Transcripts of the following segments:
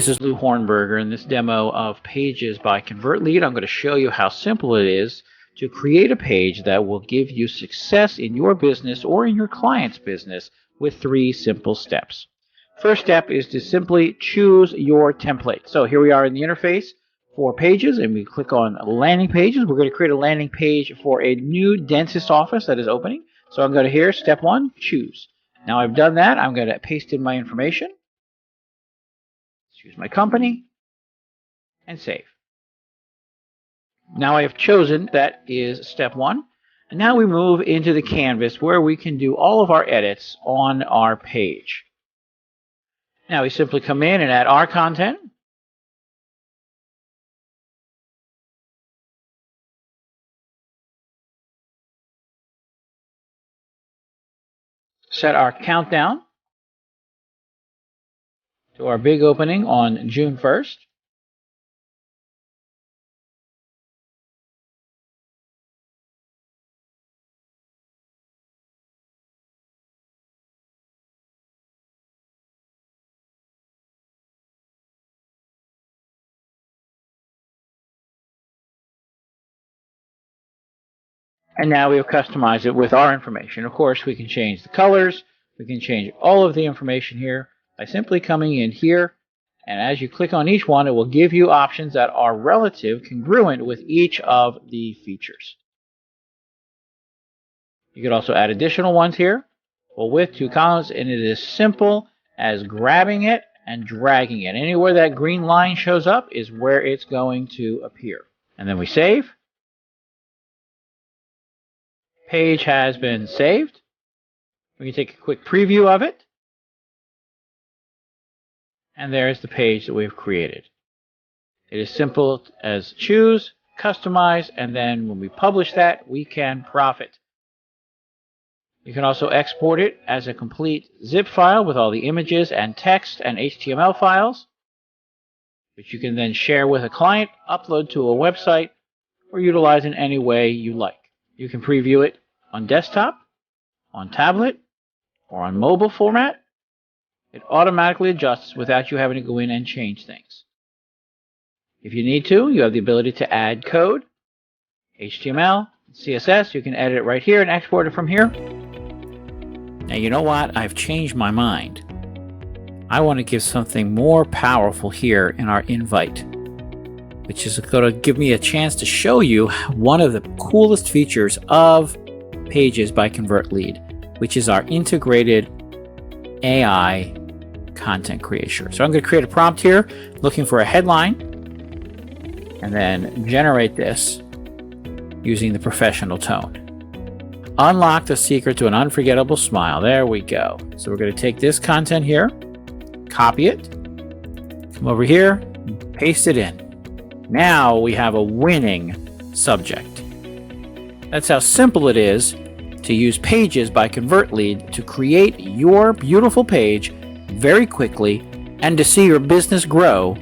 is Lou Hornberger. In this demo of Pages by ConvertLead, I'm going to show you how simple it is to create a page that will give you success in your business or in your client's business with 3 simple steps. First step is to simply choose your template. So here we are in the interface for Pages, and we click on Landing Pages. We're going to create a landing page for a new dentist office that is opening. So I'm going to here, step 1, choose. Now I've done that, I'm going to paste in my information. Choose my company, and save. Now I have chosen, that is step 1. And now we move into the canvas where we can do all of our edits on our page. Now we simply come in and add our content. Set our countdown to our big opening on June 1st. And now we have customized it with our information. Of course, we can change the colors. We can change all of the information here by simply coming in here. And as you click on each one, it will give you options that are relative, congruent with each of the features. You could also add additional ones here. Full width, 2 columns, and it is simple as grabbing it and dragging it. Anywhere that green line shows up is where it's going to appear. And then we save. Page has been saved. We can take a quick preview of it. And there's the page that we've created. It is simple as choose, customize, and then when we publish that, we can profit. You can also export it as a complete zip file with all the images and text and HTML files, which you can then share with a client, upload to a website, or utilize in any way you like. You can preview it on desktop, on tablet, or on mobile format. It automatically adjusts without you having to go in and change things. If you need to, you have the ability to add code, HTML, CSS. You can edit it right here and export it from here. Now you know what? I've changed my mind. I want to give something more powerful here in our invite, which is going to give me a chance to show you one of the coolest features of Pages by ConvertLead, which is our integrated AI content creator. So I'm going to create a prompt here looking for a headline and then generate this using the professional tone. Unlock the secret to an unforgettable smile. There we go. So we're going to take this content here, copy it, come over here, paste it in. Now we have a winning subject. That's how simple it is to use Pages by ConvertLead to create your beautiful page very quickly and to see your business grow.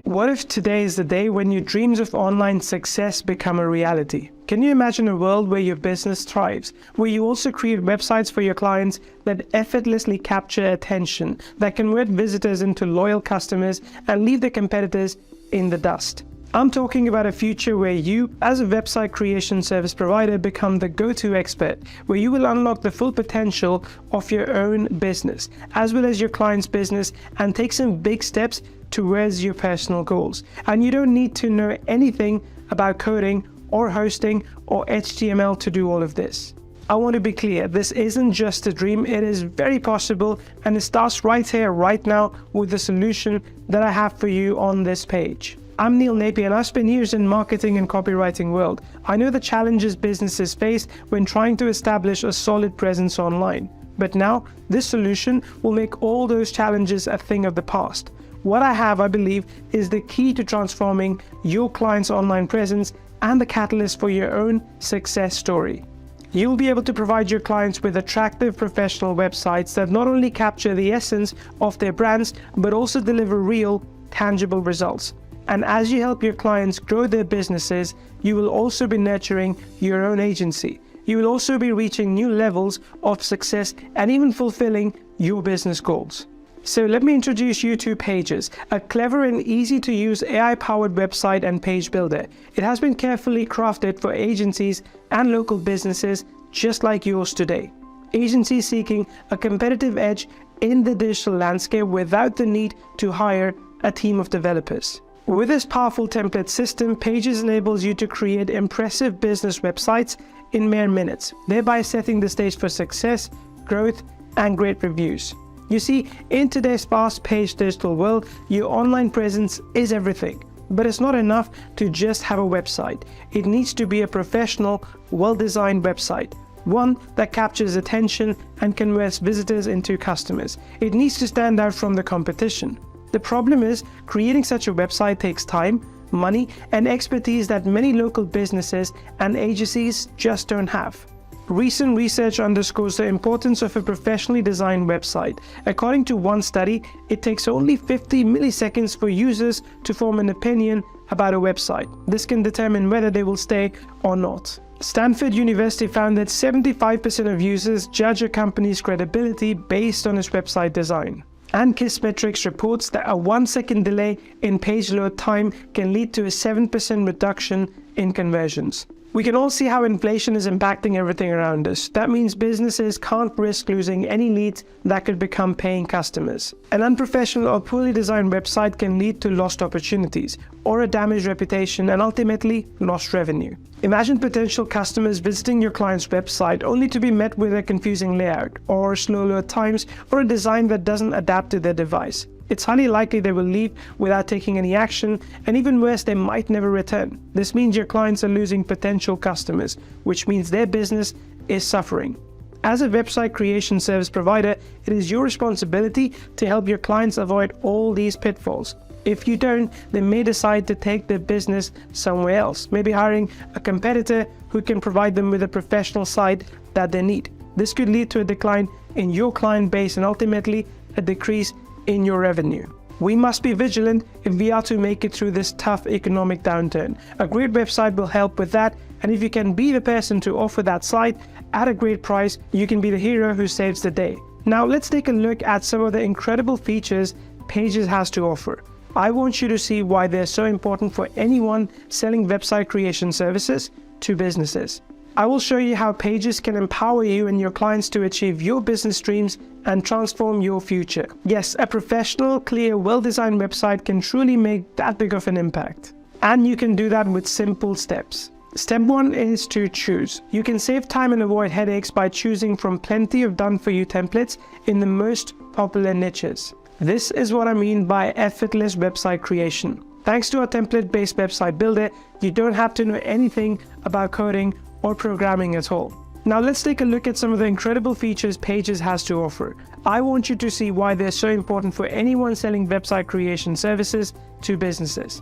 What if today is the day when your dreams of online success become a reality? Can you imagine a world where your business thrives, where you also create websites for your clients that effortlessly capture attention, that convert visitors into loyal customers and leave the competitors in the dust? I'm talking about a future where you, as a website creation service provider, become the go-to expert, where you will unlock the full potential of your own business, as well as your client's business, and take some big steps towards your personal goals. And you don't need to know anything about coding or hosting or HTML to do all of this. I want to be clear, this isn't just a dream, it is very possible, and it starts right here, right now, with the solution that I have for you on this page. I'm Neil Napier, and I've spent years in marketing and copywriting world. I know the challenges businesses face when trying to establish a solid presence online. But now, this solution will make all those challenges a thing of the past. What I have, I believe, is the key to transforming your client's online presence and the catalyst for your own success story. You'll be able to provide your clients with attractive professional websites that not only capture the essence of their brands, but also deliver real, tangible results. And as you help your clients grow their businesses, you will also be nurturing your own agency. You will also be reaching new levels of success and even fulfilling your business goals. So let me introduce you to Pages, a clever and easy to use AI-powered website and page builder. It has been carefully crafted for agencies and local businesses just like yours today. Agencies seeking a competitive edge in the digital landscape without the need to hire a team of developers. With this powerful template system, Pages enables you to create impressive business websites in mere minutes, thereby setting the stage for success, growth, and great reviews. You see, in today's fast-paced digital world, your online presence is everything. But it's not enough to just have a website. It needs to be a professional, well-designed website. One that captures attention and converts visitors into customers. It needs to stand out from the competition. The problem is, creating such a website takes time, money, and expertise that many local businesses and agencies just don't have. Recent research underscores the importance of a professionally designed website. According to one study, it takes only 50 milliseconds for users to form an opinion about a website. This can determine whether they will stay or not. Stanford University found that 75% of users judge a company's credibility based on its website design. And Kissmetrics reports that a 1-second delay in page load time can lead to a 7% reduction in conversions. We can all see how inflation is impacting everything around us. That means businesses can't risk losing any leads that could become paying customers. An unprofessional or poorly designed website can lead to lost opportunities, or a damaged reputation and ultimately lost revenue. Imagine potential customers visiting your client's website only to be met with a confusing layout, or slow load times, or a design that doesn't adapt to their device. It's highly likely they will leave without taking any action, and even worse, they might never return. This means your clients are losing potential customers, which means their business is suffering. As a website creation service provider, it is your responsibility to help your clients avoid all these pitfalls. If you don't, they may decide to take their business somewhere else, maybe hiring a competitor who can provide them with a professional site that they need. This could lead to a decline in your client base and ultimately a decrease in your revenue. We must be vigilant if we are to make it through this tough economic downturn. A great website will help with that, and if you can be the person to offer that site at a great price, you can be the hero who saves the day. Now let's take a look at some of the incredible features Pages has to offer. I want you to see why they're so important for anyone selling website creation services to businesses. I will show you how Pages can empower you and your clients to achieve your business dreams and transform your future. Yes, a professional, clear, well-designed website can truly make that big of an impact. And you can do that with simple steps. Step 1 is to choose. You can save time and avoid headaches by choosing from plenty of done-for-you templates in the most popular niches. This is what I mean by effortless website creation. Thanks to our template-based website builder, you don't have to know anything about coding or programming at all. Now let's take a look at some of the incredible features Pages has to offer. I want you to see why they're so important for anyone selling website creation services to businesses.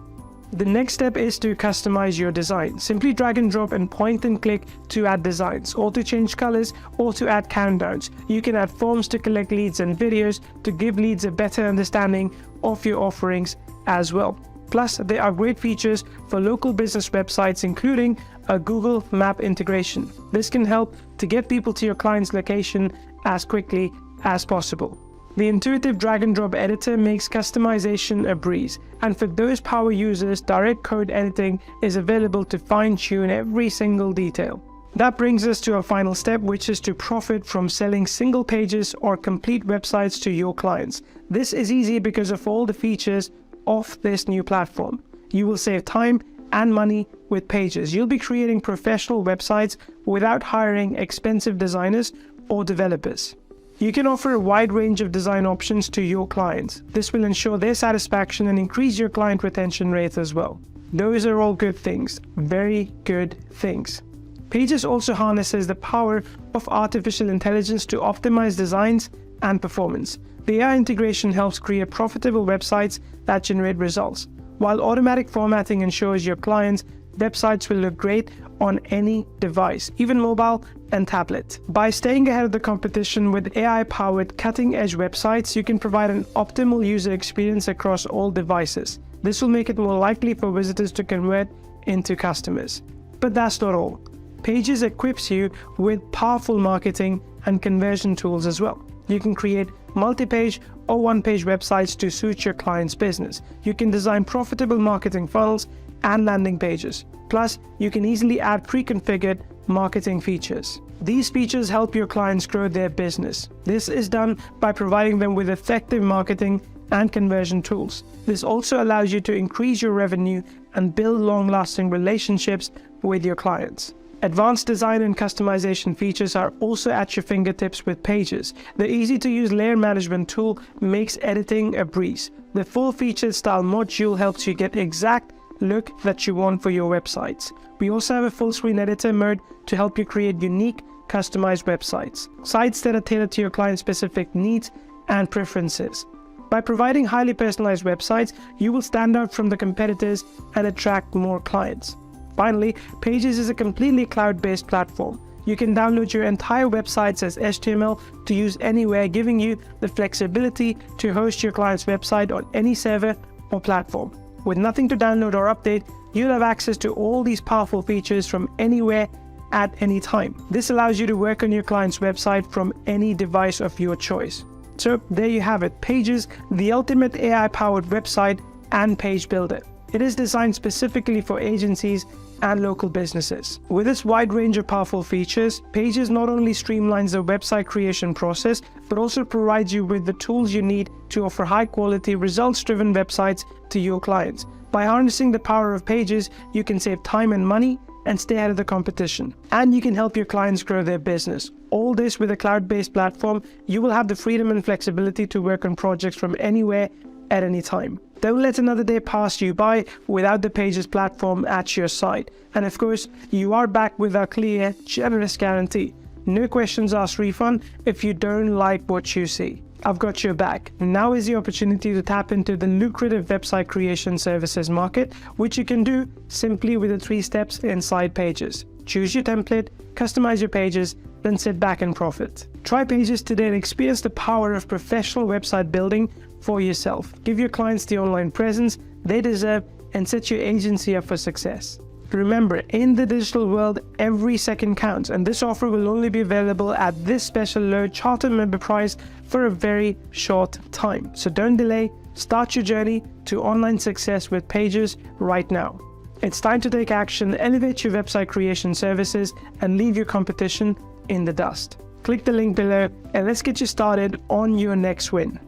The next step is to customize your design. Simply drag and drop and point and click to add designs, or to change colors, or to add countdowns. You can add forms to collect leads and videos to give leads a better understanding of your offerings as well. Plus, there are great features for local business websites, including a Google Map integration. This can help to get people to your client's location as quickly as possible. The intuitive drag and drop editor makes customization a breeze, and for those power users, direct code editing is available to fine-tune every single detail. That brings us to our final step, which is to profit from selling single pages or complete websites to your clients. This is easy because of all the features of this new platform. You will save time and money with Pages. You'll be creating professional websites without hiring expensive designers or developers. You can offer a wide range of design options to your clients. This will ensure their satisfaction and increase your client retention rate as well. Those are all good things, very good things. Pages also harnesses the power of artificial intelligence to optimize designs and performance. The AI integration helps create profitable websites that generate results, while automatic formatting ensures your clients' websites will look great on any device, even mobile and tablet. By staying ahead of the competition with AI-powered cutting-edge websites, you can provide an optimal user experience across all devices. This will make it more likely for visitors to convert into customers. But that's not all. Pages equips you with powerful marketing and conversion tools as well. You can create multi-page or one-page websites to suit your client's business. You can design profitable marketing funnels and landing pages. Plus, you can easily add pre-configured marketing features. These features help your clients grow their business. This is done by providing them with effective marketing and conversion tools. This also allows you to increase your revenue and build long-lasting relationships with your clients. Advanced design and customization features are also at your fingertips with Pages. The easy-to-use layer management tool makes editing a breeze. The full featured style module helps you get the exact look that you want for your websites. We also have a full screen editor mode to help you create unique, customized websites, sites that are tailored to your client's specific needs and preferences. By providing highly personalized websites, you will stand out from the competitors and attract more clients. Finally, Pages is a completely cloud-based platform. You can download your entire websites as HTML to use anywhere, giving you the flexibility to host your client's website on any server or platform. With nothing to download or update, you'll have access to all these powerful features from anywhere at any time. This allows you to work on your client's website from any device of your choice. So there you have it, Pages, the ultimate AI-powered website and page builder. It is designed specifically for agencies and local businesses. With its wide range of powerful features, Pages not only streamlines the website creation process, but also provides you with the tools you need to offer high-quality, results-driven websites to your clients. By harnessing the power of Pages, you can save time and money and stay ahead of the competition. And you can help your clients grow their business. All this with a cloud-based platform, you will have the freedom and flexibility to work on projects from anywhere at any time. Don't let another day pass you by without the Pages platform at your side. And of course, you are back with our clear, generous guarantee. No questions asked refund if you don't like what you see. I've got your back. Now is the opportunity to tap into the lucrative website creation services market, which you can do simply with the 3 steps inside Pages. Choose your template, customize your pages, then sit back and profit. Try Pages today and experience the power of professional website building for yourself. Give your clients the online presence they deserve and set your agency up for success. Remember, in the digital world, every second counts, and this offer will only be available at this special low charter member price for a very short time. So don't delay, start your journey to online success with Pages right now. It's time to take action, elevate your website creation services, and leave your competition in the dust. Click the link below and let's get you started on your next win.